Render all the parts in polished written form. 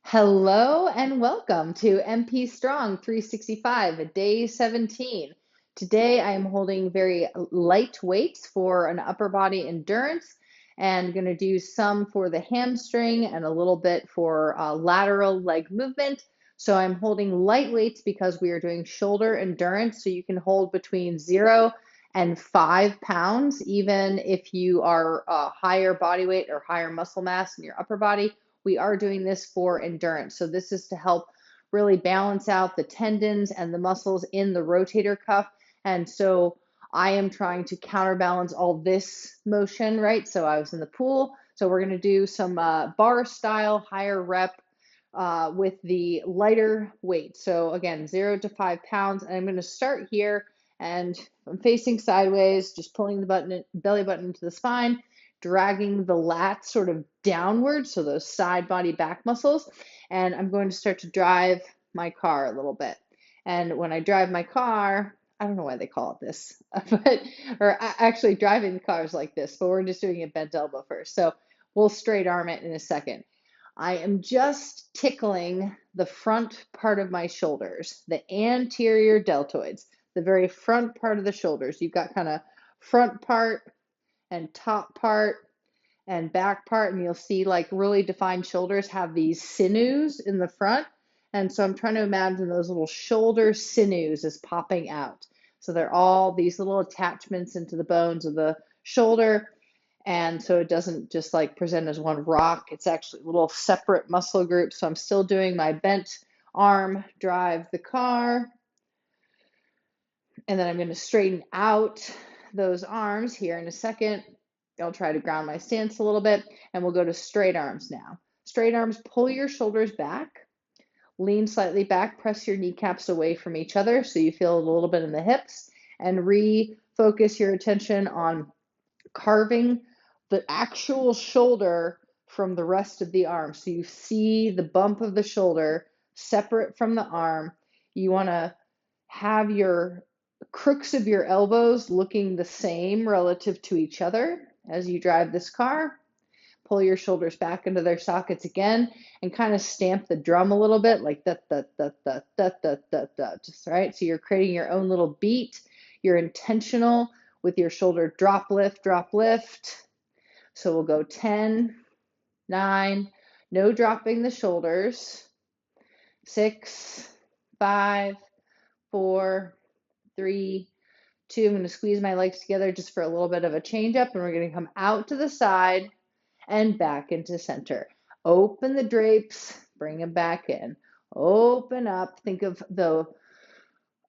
Hello and welcome to MP Strong 365, day 17. Today I am holding very light weights for an upper body endurance and going to do some for the hamstring and a little bit for lateral leg movement. So I'm holding light weights because we are doing shoulder endurance. So you can hold between 0 and 5 pounds, even if you are higher body weight or higher muscle mass in your upper body. We are doing this for endurance. So this is to help really balance out the tendons and the muscles in the rotator cuff. And so I am trying to counterbalance all this motion, right? So I was in the pool. So we're going to do some bar style, higher rep with the lighter weight. So again, 0 to 5 pounds. And I'm going to start here and I'm facing sideways, just pulling the belly button into the spine, dragging the lats sort of downward, so those side body back muscles. And I'm going to start to drive my car a little bit. And when I drive my car, I don't know why they call it this, but or actually driving the car is like this, but we're just doing it bent elbow first. So we'll straight arm it in a second. I am just tickling the front part of my shoulders, the anterior deltoids, the very front part of the shoulders. You've got kind of front part and top part and back part, and you'll see like really defined shoulders have these sinews in the front. And so I'm trying to imagine those little shoulder sinews as popping out. So they're all these little attachments into the bones of the shoulder. And so it doesn't just like present as one rock, it's actually little separate muscle groups. So I'm still doing my bent arm drive the car. And then I'm going to straighten out those arms here in a second. I'll try to ground my stance a little bit, and we'll go to straight arms now. Straight arms, pull your shoulders back, lean slightly back, press your kneecaps away from each other so you feel a little bit in the hips, and refocus your attention on carving the actual shoulder from the rest of the arm. So you see the bump of the shoulder separate from the arm. You want to have your crooks of your elbows looking the same relative to each other as you drive this car. Pull your shoulders back into their sockets again and kind of stamp the drum a little bit like that, just right. So you're creating your own little beat. You're intentional with your shoulder drop, lift, drop, lift. So we'll go 10, 9, no dropping the shoulders, 6, 5, 4, 3, 2. I'm going to squeeze my legs together just for a little bit of a change up, and we're going to come out to the side and back into center. Open the drapes, bring them back in. Open up. Think of the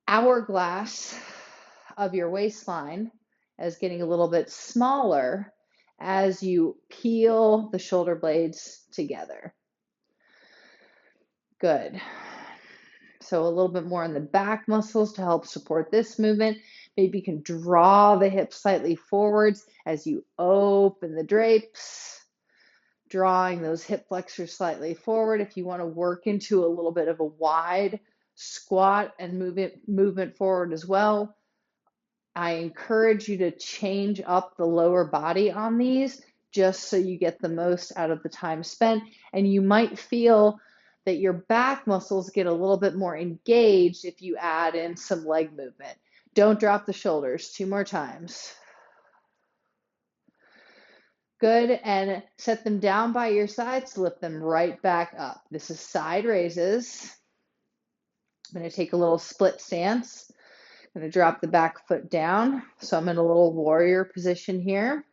hourglass of your waistline as getting a little bit smaller as you peel the shoulder blades together. Good. So a little bit more in the back muscles to help support this movement. Maybe you can draw the hips slightly forwards as you open the drapes, drawing those hip flexors slightly forward. If you want to work into a little bit of a wide squat and movement forward as well, I encourage you to change up the lower body on these just so you get the most out of the time spent. And you might feel that your back muscles get a little bit more engaged if you add in some leg movement. Don't drop the shoulders. 2 more times. Good, and set them down by your sides, lift them right back up. This is side raises. I'm going to take a little split stance. I'm going to drop the back foot down. So I'm in a little warrior position here.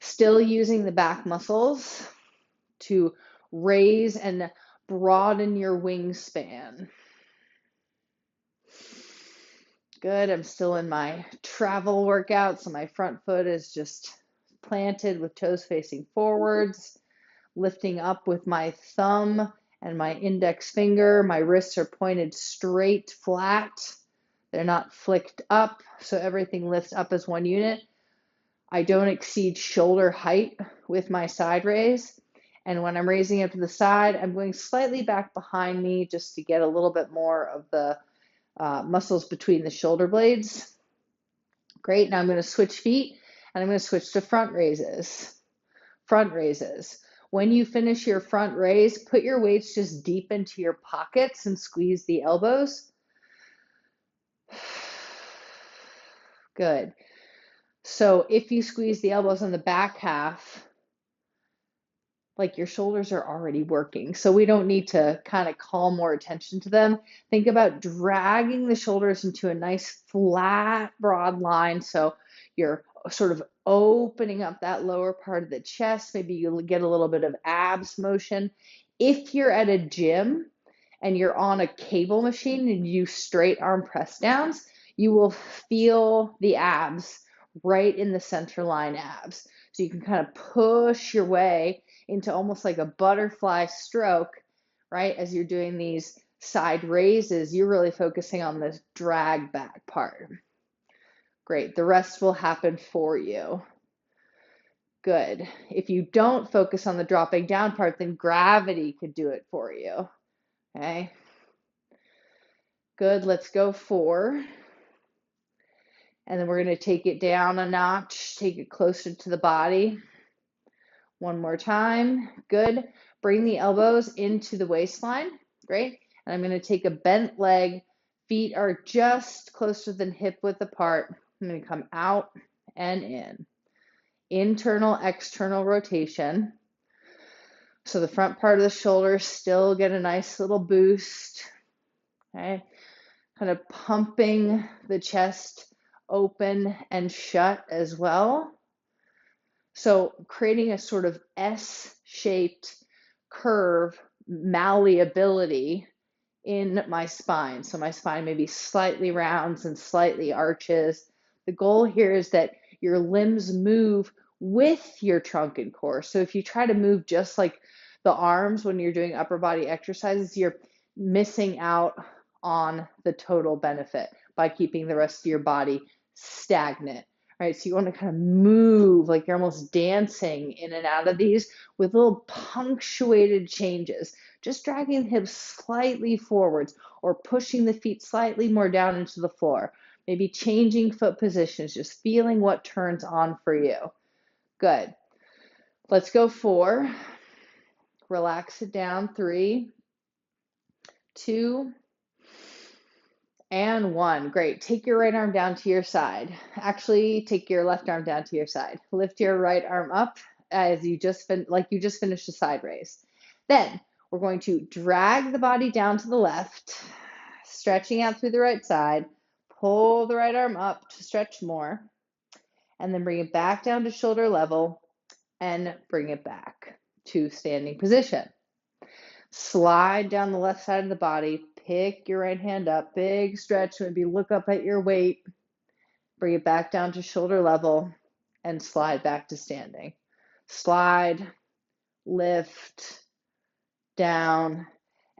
Still using the back muscles to raise and broaden your wingspan. Good, I'm still in my travel workout, so my front foot is just planted with toes facing forwards, lifting up with my thumb and my index finger. My wrists are pointed straight flat. They're not flicked up, so everything lifts up as one unit. I don't exceed shoulder height with my side raise. And when I'm raising up to the side, I'm going slightly back behind me just to get a little bit more of the muscles between the shoulder blades. Great, now I'm going to switch feet and I'm going to switch to front raises. Front raises. When you finish your front raise, put your weights just deep into your pockets and squeeze the elbows. Good. So if you squeeze the elbows on the back half, like your shoulders are already working. So we don't need to kind of call more attention to them. Think about dragging the shoulders into a nice flat, broad line. So you're sort of opening up that lower part of the chest. Maybe you'll get a little bit of abs motion. If you're at a gym and you're on a cable machine and you straight arm press downs, you will feel the abs right in the center line abs. So you can kind of push your way into almost like a butterfly stroke, right? As you're doing these side raises, you're really focusing on this drag back part. Great, the rest will happen for you. Good. If you don't focus on the dropping down part, then gravity could do it for you, okay? Good, let's go 4. And then we're gonna take it down a notch, take it closer to the body. One more time, good. Bring the elbows into the waistline, great. And I'm gonna take a bent leg, feet are just closer than hip width apart. I'm gonna come out and in. Internal, external rotation. So the front part of the shoulders still get a nice little boost, okay? Kind of pumping the chest open and shut as well. So creating a sort of S-shaped curve malleability in my spine. So my spine maybe slightly rounds and slightly arches. The goal here is that your limbs move with your trunk and core. So if you try to move just like the arms when you're doing upper body exercises, you're missing out on the total benefit by keeping the rest of your body stagnant. Right, so you want to kind of move like you're almost dancing in and out of these with little punctuated changes. Just dragging the hips slightly forwards or pushing the feet slightly more down into the floor. Maybe changing foot positions, just feeling what turns on for you. Good. Let's go 4. Relax it down. 3, 2, and 1. Great. Take your right arm down to your side. Actually, take your left arm down to your side. Lift your right arm up as you just finished a side raise. Then we're going to drag the body down to the left, stretching out through the right side. Pull the right arm up to stretch more, and then bring it back down to shoulder level and bring it back to standing position. Slide down the left side of the body, pick your right hand up, big stretch, maybe look up at your weight, bring it back down to shoulder level, and slide back to standing. Slide, lift, down,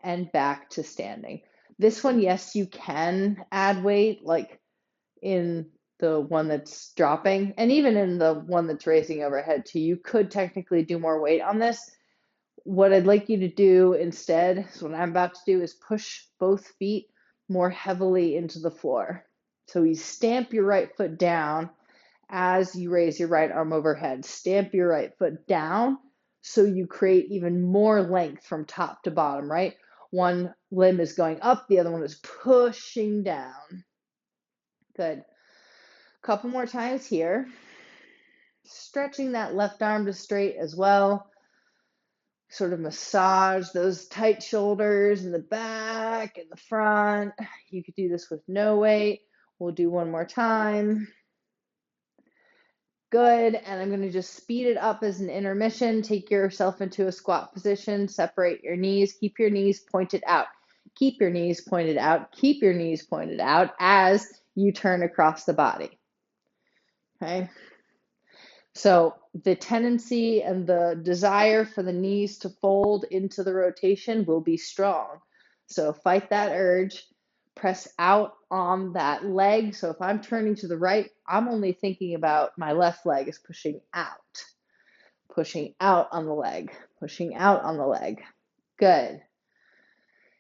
and back to standing. This one, yes, you can add weight, like in the one that's dropping, and even in the one that's raising overhead too. You could technically do more weight on this. What I'd like you to do instead, so what I'm about to do, is push both feet more heavily into the floor. So you stamp your right foot down as you raise your right arm overhead. Stamp your right foot down so you create even more length from top to bottom, right? One limb is going up, the other one is pushing down. Good. Couple more times here. Stretching that left arm to straight as well. Sort of massage those tight shoulders in the back and the front. You could do this with no weight. We'll do one more time. Good, and I'm going to just speed it up as an intermission. Take yourself into a squat position, separate your knees, keep your knees pointed out. Keep your knees pointed out, keep your knees pointed out as you turn across the body. Okay? So the tendency and the desire for the knees to fold into the rotation will be strong. So fight that urge, press out on that leg. So if I'm turning to the right, I'm only thinking about my left leg is pushing out on the leg, pushing out on the leg. Good.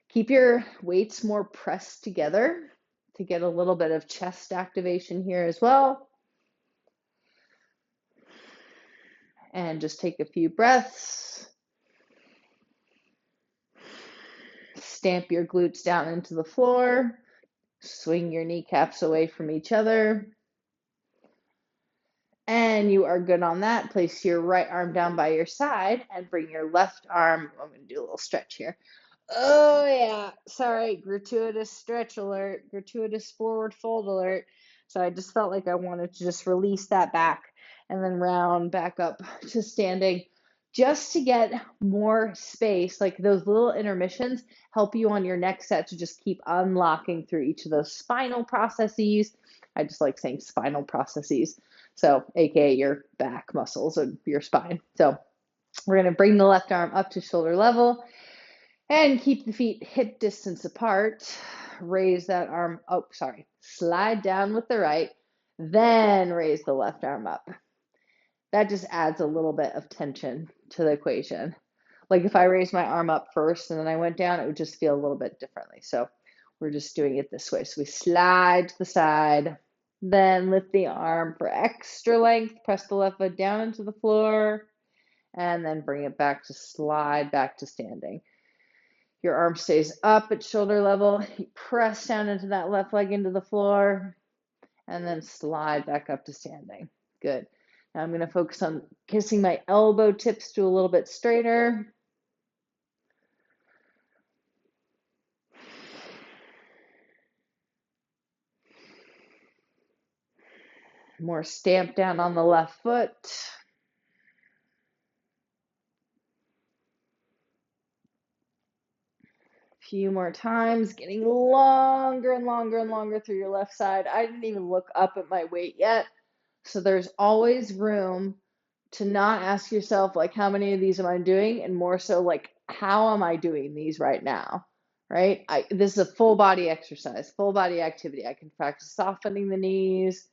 Keep your weights more pressed together to get a little bit of chest activation here as well. And just take a few breaths. Stamp your glutes down into the floor. Swing your kneecaps away from each other. And you are good on that. Place your right arm down by your side and bring your left arm. I'm going to do a little stretch here. Oh, yeah. Sorry. Gratuitous stretch alert. Gratuitous forward fold alert. So I just felt like I wanted to just release that back and then round back up to standing just to get more space. Like those little intermissions help you on your next set to just keep unlocking through each of those spinal processes. I just like saying spinal processes. So, AKA your back muscles and your spine. So we're going to bring the left arm up to shoulder level. And keep the feet hip distance apart. Raise that arm, slide down with the right, then raise the left arm up. That just adds a little bit of tension to the equation. Like if I raised my arm up first and then I went down, it would just feel a little bit differently. So we're just doing it this way. So we slide to the side, then lift the arm for extra length, press the left foot down into the floor, and then bring it back to slide back to standing. Your arm stays up at shoulder level. You press down into that left leg into the floor and then slide back up to standing. Good. Now I'm going to focus on kissing my elbow tips to a little bit straighter. More stamp down on the left foot. Few more times, getting longer and longer and longer through your left side. I didn't even look up at my weight yet. So there's always room to not ask yourself, like, how many of these am I doing? And more so, like, how am I doing these right now? Right? This is a full body exercise, full body activity. I can practice softening the knees.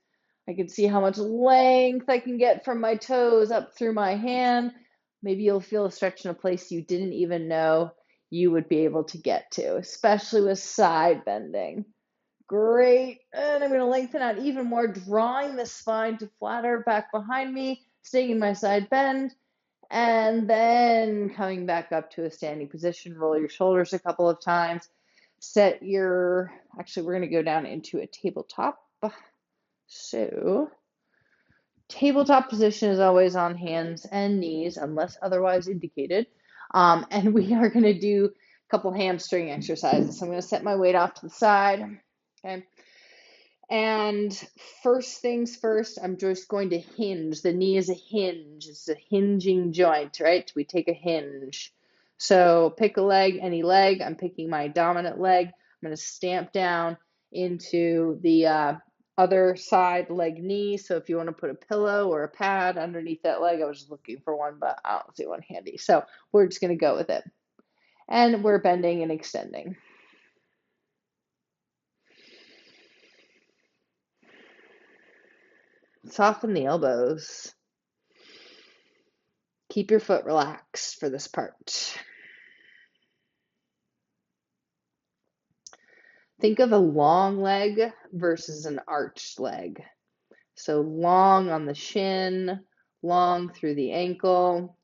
I can see how much length I can get from my toes up through my hand. Maybe you'll feel a stretch in a place you didn't even know you would be able to get to, especially with side bending. Great. And I'm going to lengthen out even more, drawing the spine to flatter back behind me, staying in my side bend, and then coming back up to a standing position. Roll your shoulders a couple of times. Actually, we're going to go down into a tabletop. So, tabletop position is always on hands and knees, unless otherwise indicated. And we are going to do a couple hamstring exercises. So I'm going to set my weight off to the side. Okay. And first things first, I'm just going to hinge. The knee is a hinge. It's a hinging joint, right? We take a hinge. So pick a leg, any leg. I'm picking my dominant leg. I'm going to stamp down into the other side leg knee. So if you want to put a pillow or a pad underneath that leg, I was just looking for one, but I don't see one handy. So we're just going to go with it. And we're bending and extending. Soften the elbows. Keep your foot relaxed for this part. Think of a long leg versus an arched leg. So long on the shin, long through the ankle,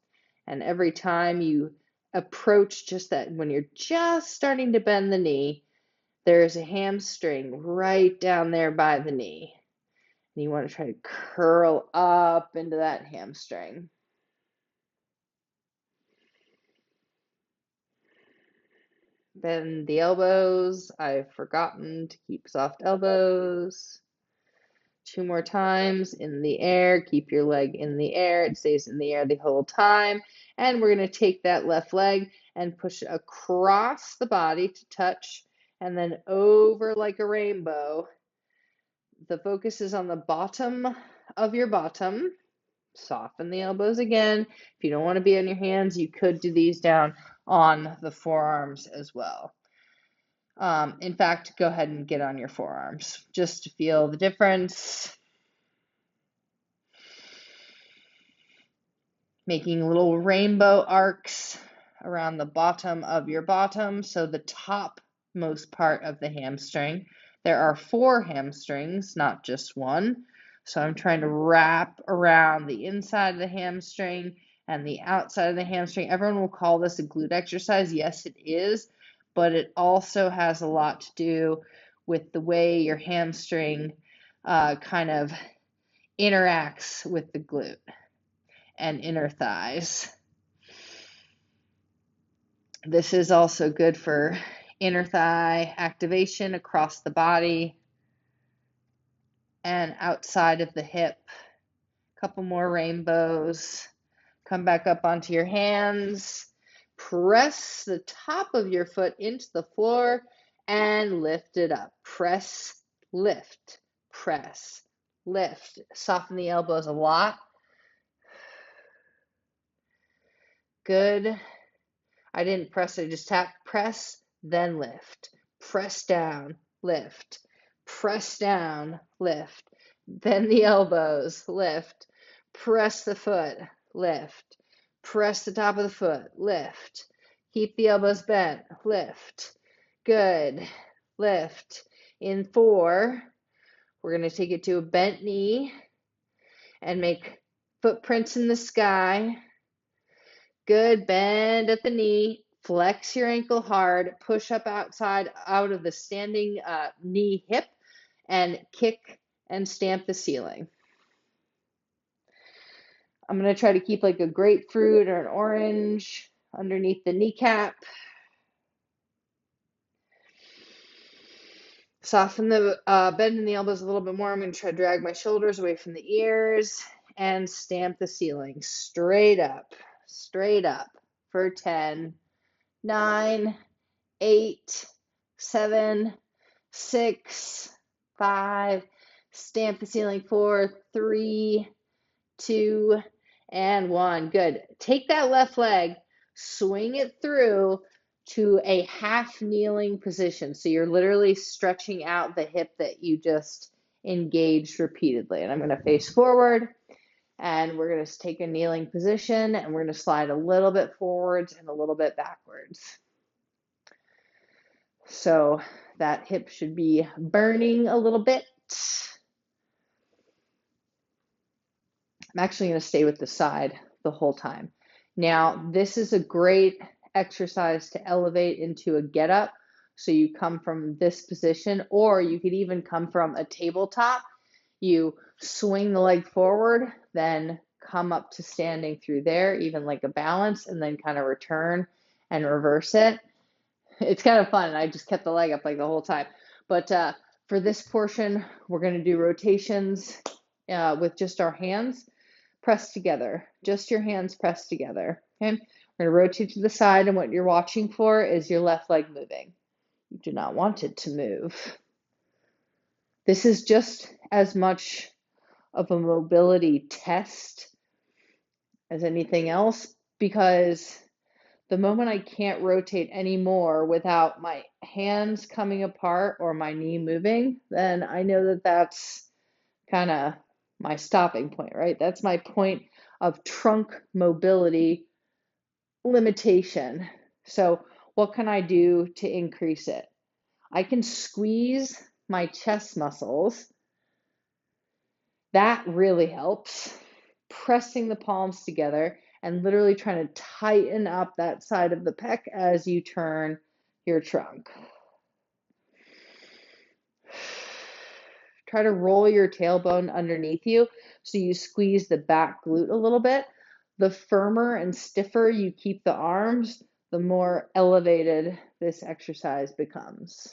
and every time you approach just that, when you're just starting to bend the knee, there's a hamstring right down there by the knee. And you want to try to curl up into that hamstring. Bend the elbows. I've forgotten to keep soft elbows. 2 more times in the air. Keep your leg in the air. It stays in the air the whole time. And we're going to take that left leg and push it across the body to touch and then over like a rainbow. The focus is on the bottom of your bottom. Soften the elbows again. If you don't want to be on your hands, you could do these down on the forearms as well. In fact, go ahead and get on your forearms just to feel the difference. Making little rainbow arcs around the bottom of your bottom, so the topmost part of the hamstring. There are 4 hamstrings, not just one. So I'm trying to wrap around the inside of the hamstring and the outside of the hamstring. Everyone will call this a glute exercise. Yes, it is. but it also has a lot to do with the way your hamstring kind of interacts with the glute and inner thighs. This is also good for inner thigh activation across the body and outside of the hip. A couple more rainbows. Come back up onto your hands. Press the top of your foot into the floor and lift it up. Press, lift, press, lift. Soften the elbows a lot. Good. I didn't press, I just tap, press, then lift. Press down, lift. Press down, lift. Bend the elbows, lift. Press the foot, lift. Press the top of the foot, lift. Keep the elbows bent, lift. Good. Lift. In 4, we're going to take it to a bent knee and make footprints in the sky. Good. Bend at the knee. Flex your ankle hard. Push up outside out of the standing knee hip and kick and stamp the ceiling. I'm going to try to keep like a grapefruit or an orange underneath the kneecap. Soften the bend in the elbows a little bit more. I'm going to try to drag my shoulders away from the ears and stamp the ceiling straight up for 10, 9, 8, 7, 6, 5. Stamp the ceiling 4, 3, 2, and 1. Good. Take that left leg, swing it through to a half kneeling position. So you're literally stretching out the hip that you just engaged repeatedly. And I'm going to face forward, and we're going to take a kneeling position, and we're going to slide a little bit forwards and a little bit backwards. So that hip should be burning a little bit. I'm actually going to stay with the side the whole time. Now, this is a great exercise to elevate into a get up. So you come from this position, or you could even come from a tabletop. You swing the leg forward, then come up to standing through there, even like a balance, and then kind of return and reverse it. It's kind of fun. I just kept the leg up like the whole time. But for this portion, we're going to do rotations with just our hands pressed together. Just your hands pressed together. Okay. We're going to rotate to the side, and what you're watching for is your left leg moving. You do not want it to move. This is just as much of a mobility test as anything else, because the moment I can't rotate anymore without my hands coming apart or my knee moving, then I know that that's kind of my stopping point, right? That's my point of trunk mobility limitation. So what can I do to increase it? I can squeeze my chest muscles. That really helps. Pressing the palms together and literally trying to tighten up that side of the pec as you turn your trunk. Try to roll your tailbone underneath you so you squeeze the back glute a little bit. The firmer and stiffer you keep the arms, the more elevated this exercise becomes.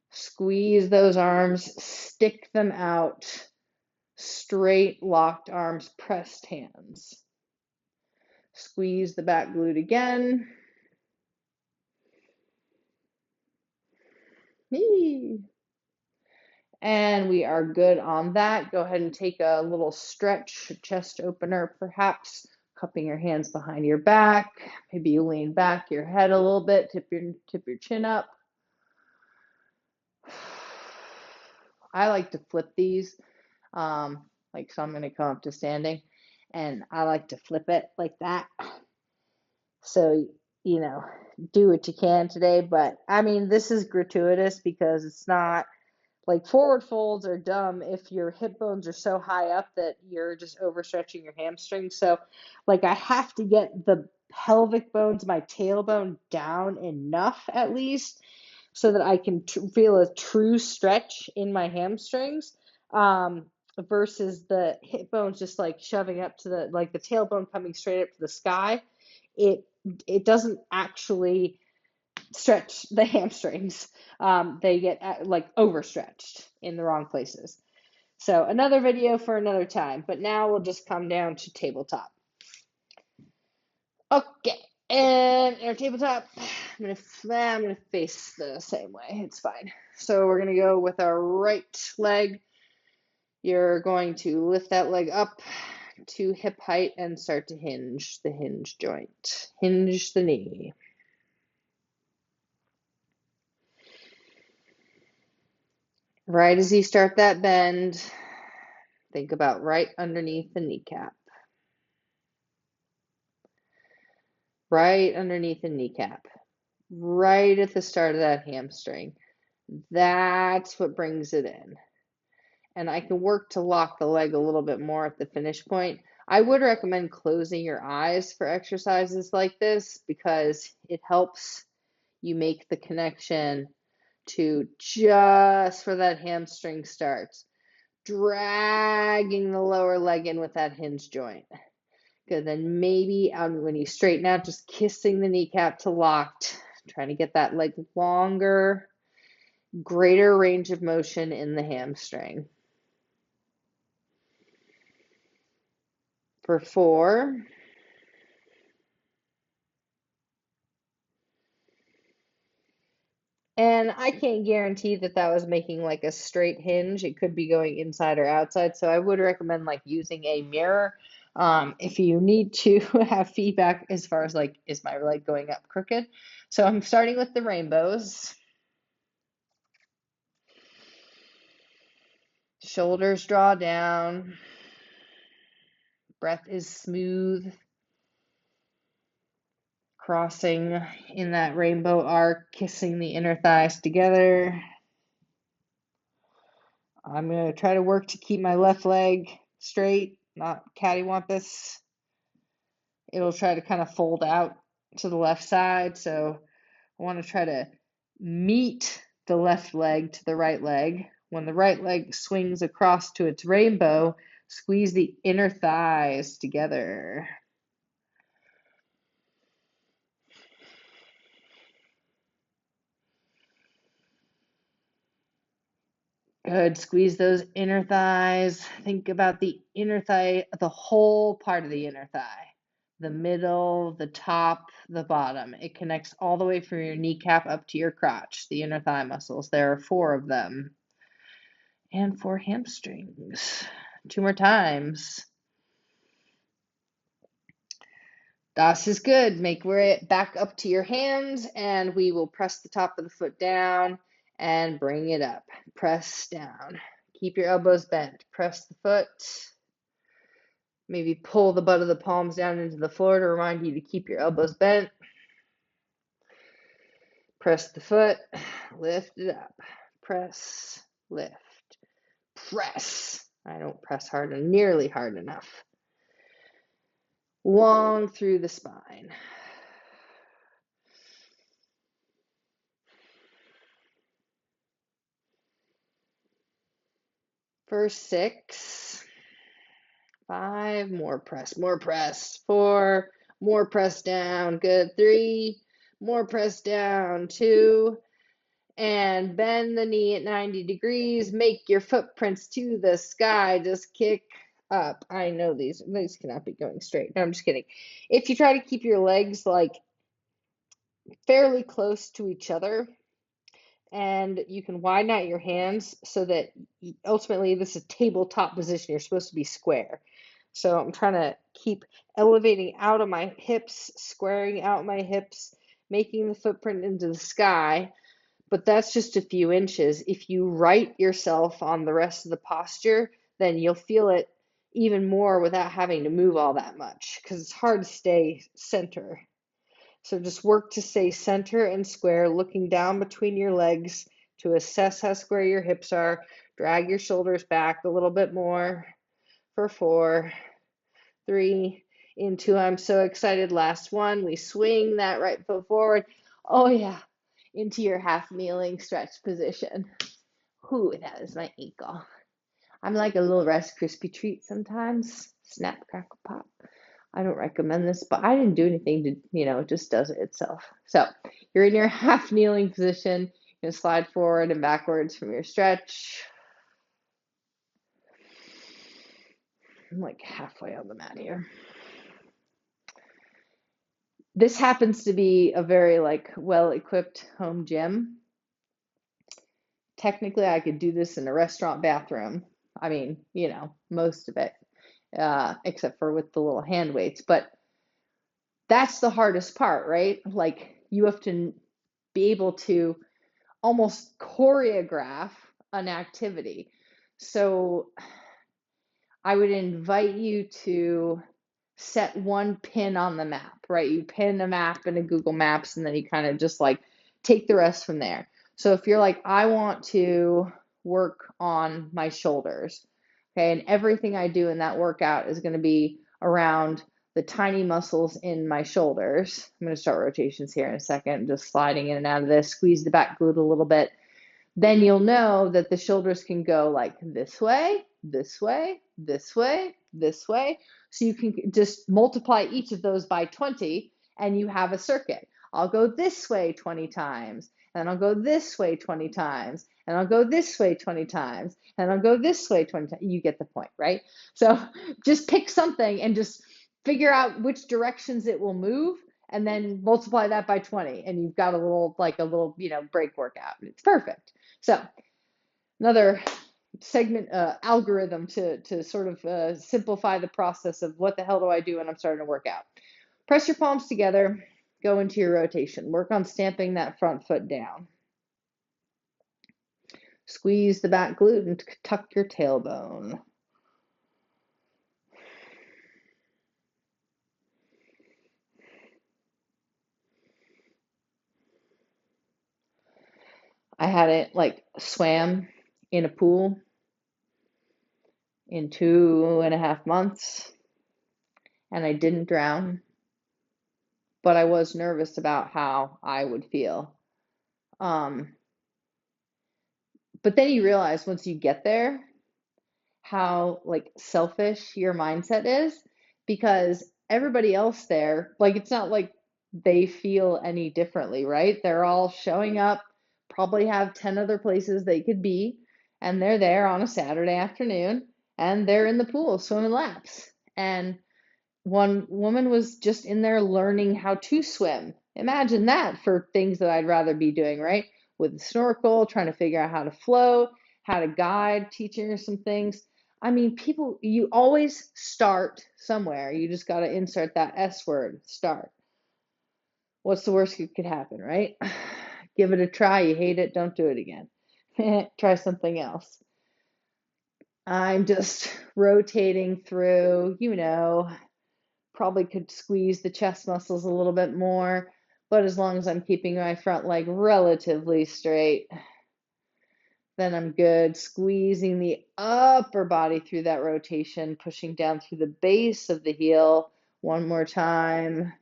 Squeeze those arms, stick them out, straight locked arms, pressed hands. Squeeze the back glute again. And we are good on that. Go ahead and take a little stretch, chest opener perhaps, cupping your hands behind your back. Maybe you lean back your head a little bit, tip your chin up. I like to flip these. So I'm going to come up to standing, and I like to flip it like that. So, do what you can today. But I mean, this is gratuitous because it's not Like forward folds are dumb if your hip bones are so high up that you're just overstretching your hamstrings. So like I have to get the pelvic bones, my tailbone down enough at least so that I can feel a true stretch in my hamstrings, versus the hip bones just like shoving up to the, like the tailbone coming straight up to the sky. It it doesn't actually stretch the hamstrings. They get like overstretched in the wrong places. So another video for another time, but now we'll just come down to tabletop. Okay, and in our tabletop, I'm gonna face the same way. It's fine. So we're gonna go with our right leg. You're going to lift that leg up to hip height and start to hinge the hinge joint. Hinge the knee. Right as you start that bend, think about right underneath the kneecap. Right underneath the kneecap. Right at the start of that hamstring. That's what brings it in. And I can work to lock the leg a little bit more at the finish point. I would recommend closing your eyes for exercises like this because it helps you make the connection to just for that hamstring starts. Dragging the lower leg in with that hinge joint. Good. Then maybe when you straighten out, just kissing the kneecap to locked, trying to get that leg longer, greater range of motion in the hamstring. For 4. And I can't guarantee that that was making like a straight hinge. It could be going inside or outside. So I would recommend like using a mirror. If you need to have feedback as far as like, is my leg going up crooked? So I'm starting with the rainbows. Shoulders draw down. Breath is smooth. Crossing in that rainbow arc, kissing the inner thighs together. I'm going to try to work to keep my left leg straight, not cattywampus. It'll try to kind of fold out to the left side. So I want to try to meet the left leg to the right leg. When the right leg swings across to its rainbow, squeeze the inner thighs together. Good. Squeeze those inner thighs. Think about the inner thigh, the whole part of the inner thigh. The middle, the top, the bottom. It connects all the way from your kneecap up to your crotch, the inner thigh muscles. There are 4 of them. And 4 hamstrings. 2 more times. Das is good. Make way back up to your hands, and we will press the top of the foot down and bring it up. Press down. Keep your elbows bent. Press the foot. Maybe pull the butt of the palms down into the floor to remind you to keep your elbows bent. Press the foot. Lift it up. Press. Lift. Press. I don't press hard, nearly hard enough. Long through the spine. For 6. 5, more press, 4, more press down, good, 3, more press down, 2, and bend the knee at 90 degrees, make your footprints to the sky, just kick up. I know these cannot be going straight. No, I'm just kidding. If you try to keep your legs like fairly close to each other, and you can widen out your hands so that ultimately this is a tabletop position. You're supposed to be square. So I'm trying to keep elevating out of my hips, squaring out my hips, making the footprint into the sky. But that's just a few inches. If you right yourself on the rest of the posture, then you'll feel it even more without having to move all that much because it's hard to stay center. So just work to stay center and square, looking down between your legs To assess how square your hips are, drag your shoulders back a little bit more for 4, 3, in 2. I'm so excited. Last one. We swing that right foot forward. Oh, yeah. Into your half kneeling stretch position. Ooh, that is my ankle. I'm like a little Rice Krispie treat sometimes. Snap, crackle, pop. I don't recommend this, but I didn't do anything to, it just does it itself. So you're in your half kneeling position. You're going to slide forward and backwards from your stretch. I'm like halfway on the mat here. This happens to be a very well-equipped home gym. Technically, I could do this in a restaurant bathroom. I mean, most of it, except for with the little hand weights. But that's the hardest part, right? Like you have to be able to almost choreograph an activity. So I would invite you to set one pin on the map, right? You pin a map in a Google Maps and then you kind of just take the rest from there. So if you're like, I want to work on my shoulders, okay, and everything I do in that workout is going to be around the tiny muscles in my shoulders. I'm going to start rotations here in a second, just sliding in and out of this, squeeze the back glute a little bit. Then you'll know that the shoulders can go like this way, this way, this way, this way. So you can just multiply each of those by 20 and you have a circuit. I'll go this way 20 times, and I'll go this way 20 times, and I'll go this way 20 times, and I'll go this way 20 times. You get the point, right? So just pick something and just figure out which directions it will move, and then multiply that by 20, and you've got a little break workout. It's perfect. So another segment algorithm to sort of simplify the process of what the hell do I do when I'm starting to work out. Press your palms together, go into your rotation. Work on stamping that front foot down. Squeeze the back glute and tuck your tailbone. I had it swam in a pool in 2.5 months, and I didn't drown, but I was nervous about how I would feel. But then you realize once you get there how selfish your mindset is, because everybody else there, it's not like they feel any differently, right? They're all showing up, probably have 10 other places they could be, and they're there on a Saturday afternoon and they're in the pool swimming laps. And one woman was just in there learning how to swim. Imagine that for things that I'd rather be doing, right? With a snorkel, trying to figure out how to float, how to guide, teaching her some things. I mean, people, you always start somewhere. You just got to insert that S word, start. What's the worst that could happen, right? Give it a try. You hate it, don't do it again. Try something else. I'm just rotating through, probably could squeeze the chest muscles a little bit more, but as long as I'm keeping my front leg relatively straight, then I'm good. Squeezing the upper body through that rotation, pushing down through the base of the heel. One more time.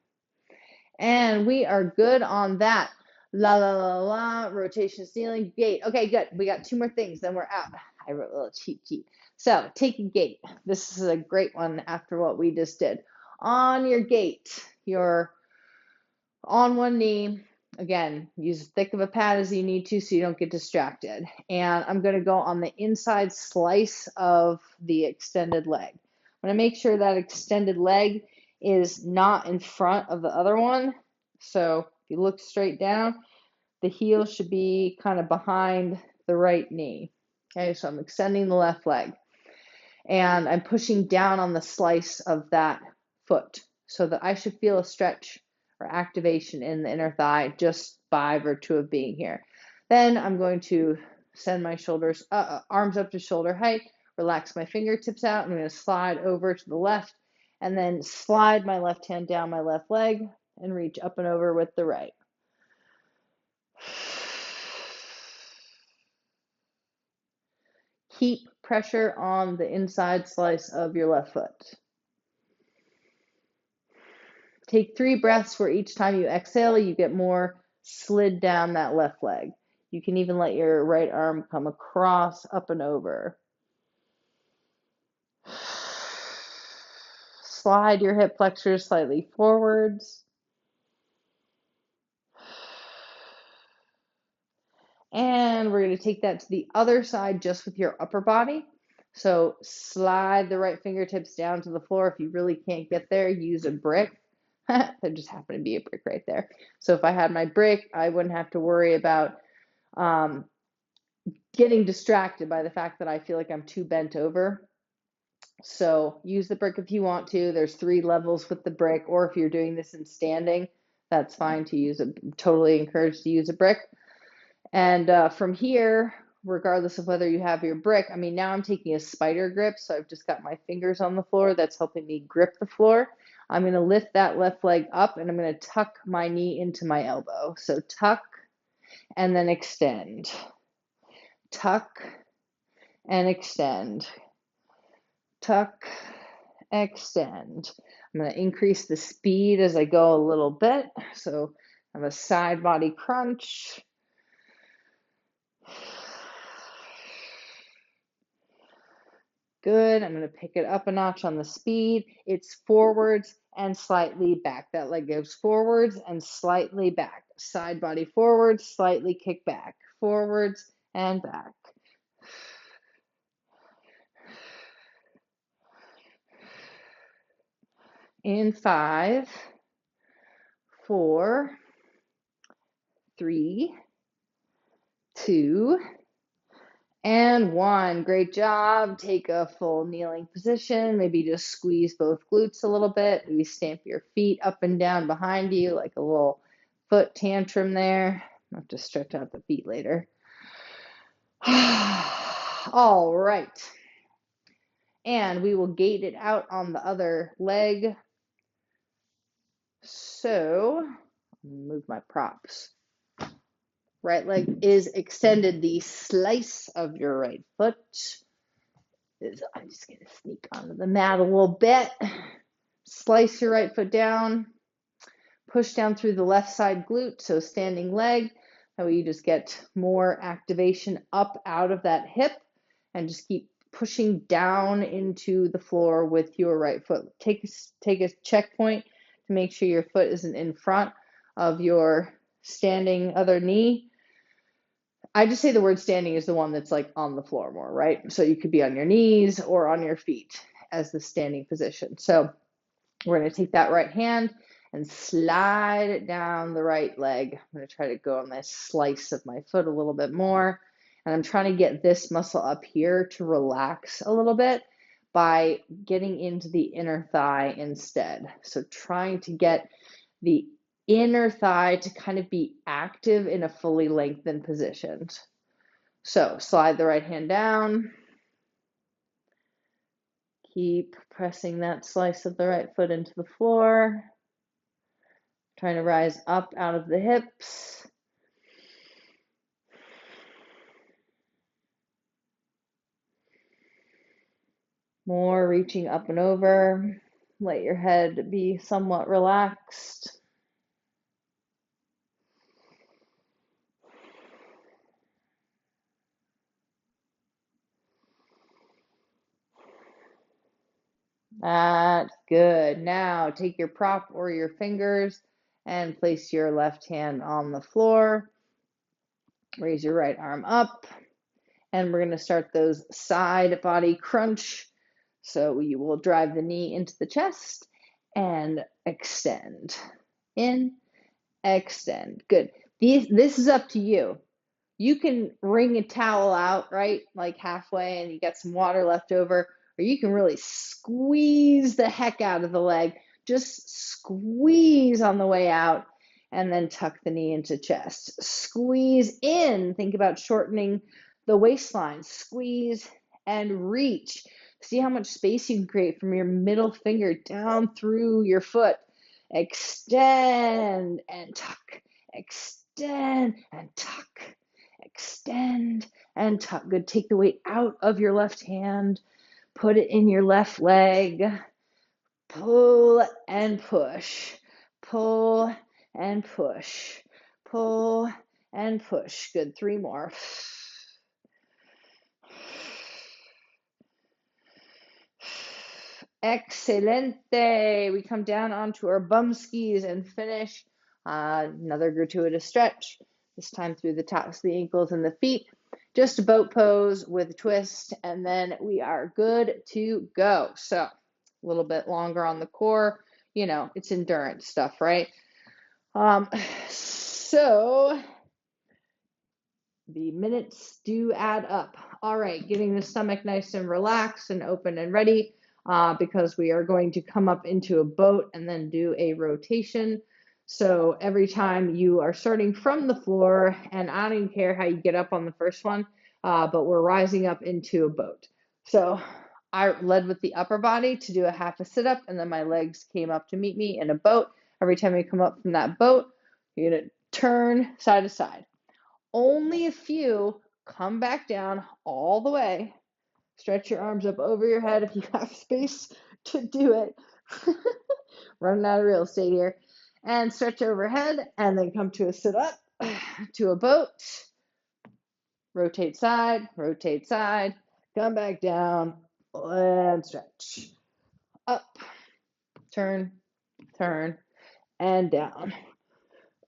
And we are good on that. La, la, la, la, rotation, ceiling, gate. Okay, good. We got 2 more things, then we're out. I wrote a little cheat sheet. So take a gate. This is a great one after what we just did. On your gate, you're on one knee. Again, use as thick of a pad as you need to so you don't get distracted. And I'm going to go on the inside slice of the extended leg. I'm going to make sure that extended leg is not in front of the other one. So if you look straight down, the heel should be kind of behind the right knee. Okay, so I'm extending the left leg. And I'm pushing down on the slice of that foot so that I should feel a stretch or activation in the inner thigh just by virtue of being here. Then I'm going to send my shoulders, arms up to shoulder height, relax my fingertips out. I'm going to slide over to the left and then slide my left hand down my left leg and reach up and over with the right. keep pressure on the inside slice of your left foot. Take 3 breaths where each time you exhale, you get more slid down that left leg. You can even let your right arm come across, up and over. Slide your hip flexors slightly forwards. And we're going to take that to the other side just with your upper body. So slide the right fingertips down to the floor. If you really can't get there, use a brick. There just happened to be a brick right there. So if I had my brick, I wouldn't have to worry about getting distracted by the fact that I feel like I'm too bent over. So use the brick if you want to. There's 3 levels with the brick, or if you're doing this in standing, that's fine to use. Totally encouraged to use a brick. And from here, regardless of whether you have your brick, I mean, now I'm taking a spider grip, so I've just got my fingers on the floor. That's helping me grip the floor. I'm going to lift that left leg up, and I'm going to tuck my knee into my elbow. So tuck and then extend. Tuck and extend. Tuck, extend. I'm going to increase the speed as I go a little bit. So I have a side body crunch. Good. I'm going to pick it up a notch on the speed. It's forwards and slightly back. That leg goes forwards and slightly back. Side body forwards, slightly kick back. Forwards and back. In 5, 4, 3, 2, and 1. Great job. Take a full kneeling position. Maybe just squeeze both glutes a little bit. Maybe stamp your feet up and down behind you like a little foot tantrum there. I'll have to stretch out the feet later. All right. And we will gate it out on the other leg. So, move my props. Right leg is extended. The slice of your right foot is, I'm just going to sneak onto the mat a little bit. Slice your right foot down. Push down through the left side glute, so standing leg. That way you just get more activation up out of that hip and just keep pushing down into the floor with your right foot. Take a checkpoint to make sure your foot isn't in front of your standing other knee. I just say the word standing is the one that's like on the floor more, right? So you could be on your knees or on your feet as the standing position. So we're going to take that right hand and slide it down the right leg. I'm going to try to go on this slice of my foot a little bit more. And I'm trying to get this muscle up here to relax a little bit by getting into the inner thigh instead. So trying to get the inner thigh to kind of be active in a fully lengthened position. So slide the right hand down. Keep pressing that slice of the right foot into the floor. Trying to rise up out of the hips. More reaching up and over. Let your head be somewhat relaxed. That's good. Now take your prop or your fingers and place your left hand on the floor. Raise your right arm up. And we're going to start those side body crunch. So you will drive the knee into the chest and extend. In, extend. Good. This is up to you. You can wring a towel out, right? Like halfway and you got some water left over. Or you can really squeeze the heck out of the leg. Just squeeze on the way out and then tuck the knee into chest. Squeeze in. Think about shortening the waistline. Squeeze and reach. See how much space you can create from your middle finger down through your foot. Extend and tuck. Extend and tuck. Extend and tuck. Good. Take the weight out of your left hand, put it in your left leg, pull and push, pull and push, pull and push. Good. 3 more. Excelente. We come down onto our bum skis and finish another gratuitous stretch, this time through the tops of the ankles and the feet. Just a boat pose with a twist, and then we are good to go. So a little bit longer on the core. You know, it's endurance stuff, right? So the minutes do add up. All right, getting the stomach nice and relaxed and open and ready, because we are going to come up into a boat and then do a rotation. So every time you are starting from the floor, and I don't even care how you get up on the first one, but we're rising up into a boat. So I led with the upper body to do a half a sit-up, and then my legs came up to meet me in a boat. Every time you come up from that boat, you're going to turn side to side. Only a few come back down all the way. Stretch your arms up over your head if you have space to do it. Running out of real estate here. And stretch overhead, and then come to a sit up, to a boat. Rotate side, come back down, and stretch. Up, turn, and down.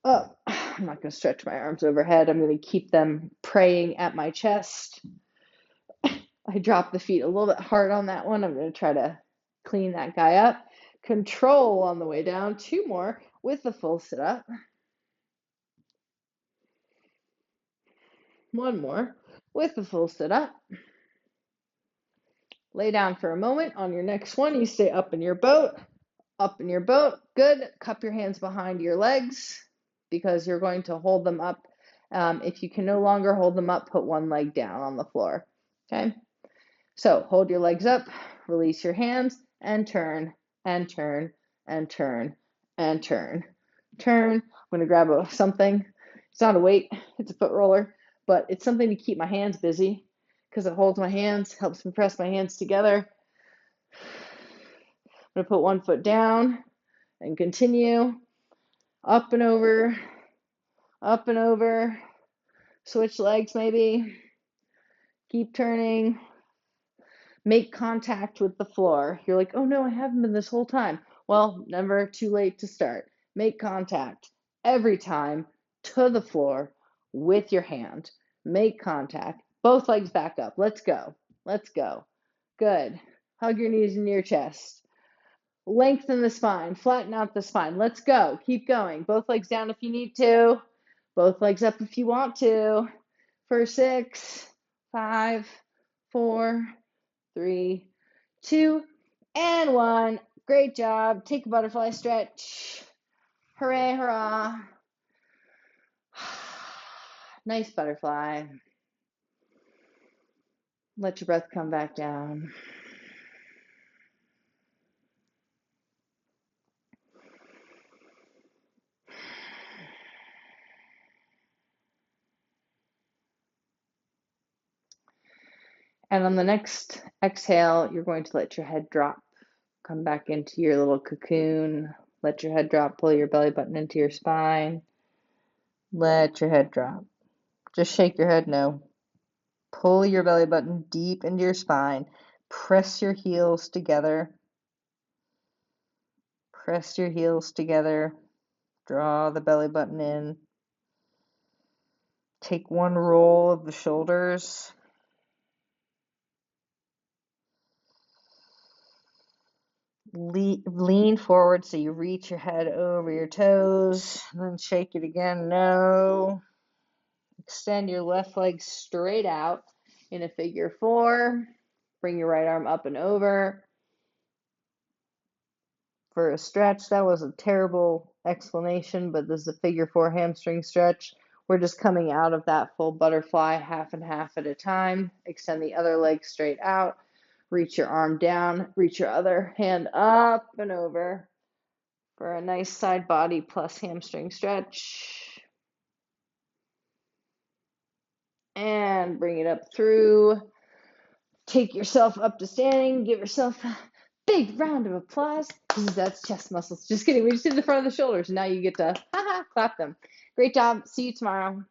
Up. I'm not going to stretch my arms overhead. I'm going to keep them praying at my chest. I dropped the feet a little bit hard on that one. I'm going to try to clean that guy up. Control on the way down. 2 more with the full sit up. 1 more with the full sit up. Lay down for a moment. On your next one, you stay up in your boat. Up in your boat. Good. Cup your hands behind your legs because you're going to hold them up. If you can no longer hold them up, put one leg down on the floor. Okay? So hold your legs up, release your hands, and turn, and turn, and turn, and turn. Turn. I'm going to grab something. It's not a weight, it's a foot roller, but it's something to keep my hands busy because it holds my hands, helps me press my hands together. I'm going to put 1 foot down and continue. Up and over, up and over. Switch legs maybe. Keep turning. Make contact with the floor. You're like, oh no, I haven't been this whole time. Well, never too late to start. Make contact every time to the floor with your hand. Make contact. Both legs back up. Let's go. Let's go. Good. Hug your knees into your chest. Lengthen the spine. Flatten out the spine. Let's go. Keep going. Both legs down if you need to. Both legs up if you want to. For 6, 5, 4, 3, 2, and 1. Great job. Take a butterfly stretch. Hooray, hurrah. Nice butterfly. Let your breath come back down. And on the next exhale, you're going to let your head drop. Come back into your little cocoon. Let your head drop. Pull your belly button into your spine. Let your head drop. Just shake your head no. Pull your belly button deep into your spine. Press your heels together. Press your heels together. Draw the belly button in. Take 1 roll of the shoulders. Lean forward so you reach your head over your toes. And then shake it again. No. Extend your left leg straight out in a figure 4. Bring your right arm up and over. For a stretch, that was a terrible explanation, but this is a figure 4 hamstring stretch. We're just coming out of that full butterfly half and half at a time. Extend the other leg straight out. Reach your arm down. Reach your other hand up and over for a nice side body plus hamstring stretch. And and bring it up through. Take yourself up to standing. Give yourself a big round of applause. That's chest muscles. Just kidding. We just did the front of the shoulders. Now you get to clap them. Great job. See you tomorrow.